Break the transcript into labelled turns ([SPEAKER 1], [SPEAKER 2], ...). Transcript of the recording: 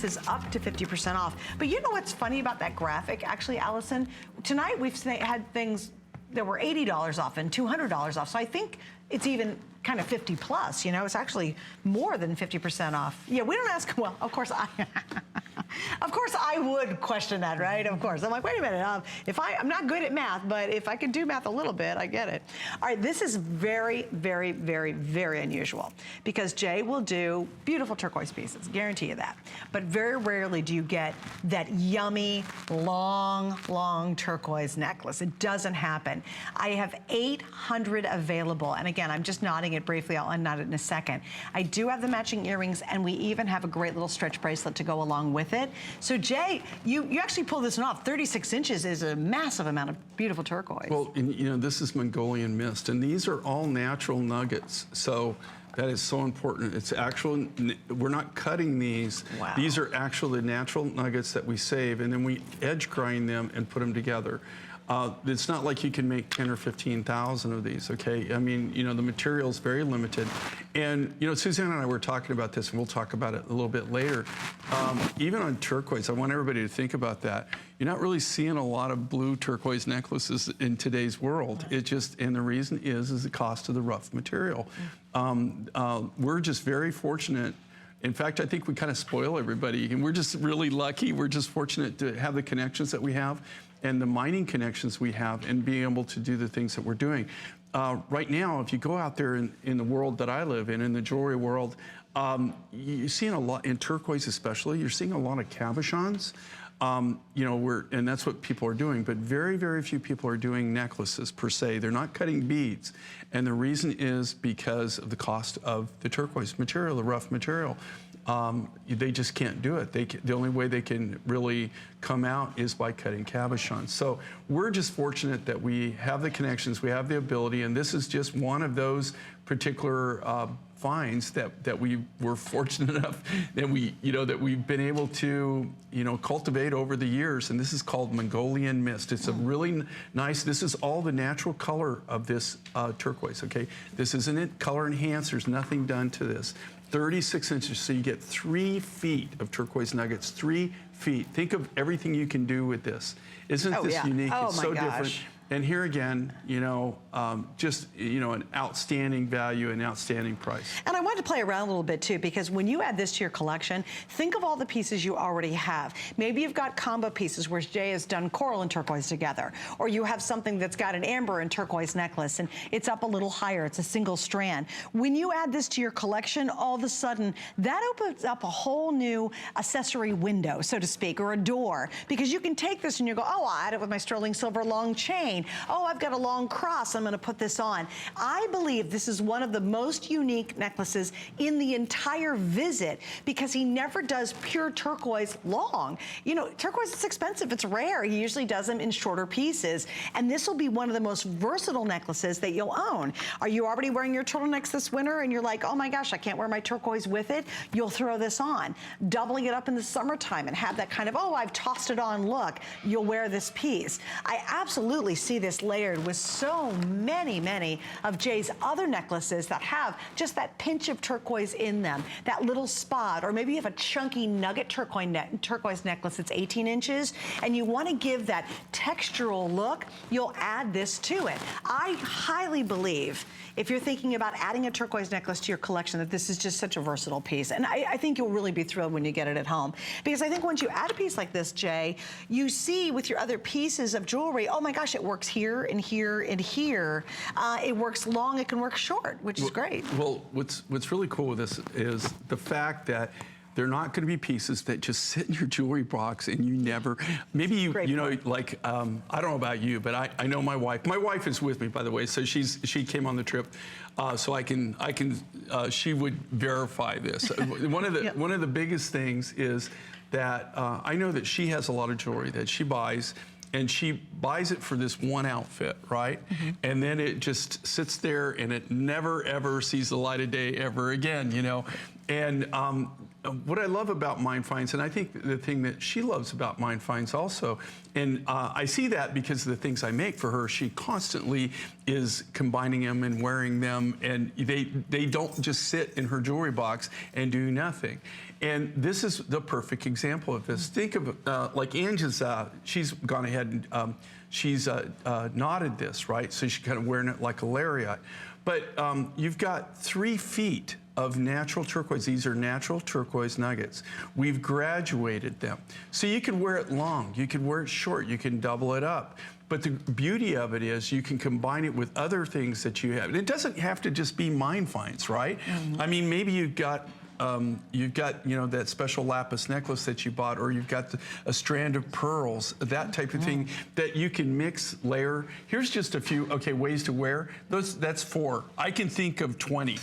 [SPEAKER 1] is up to 50% off. But you know what's funny about that graphic, actually, Allison? Tonight we've had things that were $80 off and $200 off. So I think it's even kind of 50 plus, you know, it's actually more than 50% off. Yeah, we don't ask, well, of course I would question that, right? Of course. I'm like, wait a minute, I'm not good at math, but if I could do math a little bit, I get it. All right, this is very, very, very, very unusual because Jay will do beautiful turquoise pieces, guarantee you that. But very rarely do you get that yummy, long, long turquoise necklace. It doesn't happen. I have 800 available, and again, I'm just nodding it briefly. I'll unknot it in a second. I do have the matching earrings, and we even have a great little stretch bracelet to go along with it. So Jay, you actually pulled this one off. 36 inches is a massive amount of beautiful turquoise.
[SPEAKER 2] Well, and, you know, this is Mongolian mist, and these are all natural nuggets. So that is so important. It's actual, we're not cutting these.
[SPEAKER 1] Wow.
[SPEAKER 2] These are actually natural nuggets that we save, and then we edge grind them and put them together. It's not like you can make 10 or 15,000 of these, okay? I mean, you know, the material is very limited. And, you know, Suzanne and I were talking about this, and we'll talk about it a little bit later. Even on turquoise, I want everybody to think about that. You're not really seeing a lot of blue turquoise necklaces in today's world. It just, and the reason is the cost of the rough material. We're just very fortunate. In fact, I think we kind of spoil everybody, and we're just really lucky. We're just fortunate to have the connections that we have and the mining connections we have and being able to do the things that we're doing. Right now, if you go out there in the world that I live in the jewelry world, you're seeing a lot, in turquoise especially, you're seeing a lot of cabochons. You know, and that's what people are doing, but very, very few people are doing necklaces per se. They're not cutting beads. And the reason is because of the cost of the turquoise material, the rough material. They just can't do it. The only way they can really come out is by cutting cabochons. So we're just fortunate that we have the connections, we have the ability, and this is just one of those particular finds that we were fortunate enough that we've been able to, you know, cultivate over the years. And this is called Mongolian mist. It's a really nice, this is all the natural color of this turquoise, okay? This isn't it color enhanced, there's nothing done to this. 36 inches, so you get 3 feet of turquoise nuggets, 3 feet. Think of everything you can do with this. Isn't this unique? It's so different. And here again, you know, just, you know, an outstanding value and outstanding price.
[SPEAKER 1] And I wanted to play around a little bit too, because when you add this to your collection, think of all the pieces you already have. Maybe you've got combo pieces where Jay has done coral and turquoise together, or you have something that's got an amber and turquoise necklace and it's up a little higher, it's a single strand. When you add this to your collection, all of a sudden, that opens up a whole new accessory window, so to speak, or a door, because you can take this and you go, oh, I'll add it with my sterling silver long chain. Oh, I've got a long cross, I'm gonna put this on. I believe this is one of the most unique necklaces in the entire visit because he never does pure turquoise long. You know, turquoise is expensive, it's rare. He usually does them in shorter pieces. And this will be one of the most versatile necklaces that you'll own. Are you already wearing your turtlenecks this winter and you're like, oh my gosh, I can't wear my turquoise with it? You'll throw this on. Doubling it up in the summertime and have that kind of, oh, I've tossed it on look. You'll wear this piece. I absolutely see this layered with so many, many of Jay's other necklaces that have just that pinch of turquoise in them, that little spot, or maybe you have a chunky nugget turquoise necklace that's 18 inches, and you want to give that textural look, you'll add this to it. I highly believe if you're thinking about adding a turquoise necklace to your collection, that this is just such a versatile piece. And I think you'll really be thrilled when you get it at home. Because I think once you add a piece like this, Jay, you see with your other pieces of jewelry, oh my gosh, it works here and here and here. It works long, it can work short, which is great.
[SPEAKER 2] Well, what's really cool with this is the fact that they're not going to be pieces that just sit in your jewelry box and you never, maybe you know, like, I don't know about you, but I know my wife is with me, by the way, so she came on the trip, so she would verify this. One of the biggest things is that I know that she has a lot of jewelry that she buys, and she buys it for this one outfit, right? And then it just sits there and it never ever sees the light of day ever again, you know? And what I love about Mind Finds, and I think the thing that she loves about Mind Finds also, and I see that because of the things I make for her, she constantly is combining them and wearing them, and they don't just sit in her jewelry box and do nothing. And this is the perfect example of this. Think of like Angie's, she's gone ahead and she's knotted this, right? So she's kind of wearing it like a lariat. But you've got 3 feet of natural turquoise. These are natural turquoise nuggets. We've graduated them. So you can wear it long, you can wear it short, you can double it up. But the beauty of it is you can combine it with other things that you have. And it doesn't have to just be Mind Finds, right? I mean, maybe you've got you know, that special lapis necklace that you bought, or you've got a strand of pearls, that type of thing that you can mix, layer. Here's just a few, okay, ways to wear. That's 4. I can think of 20.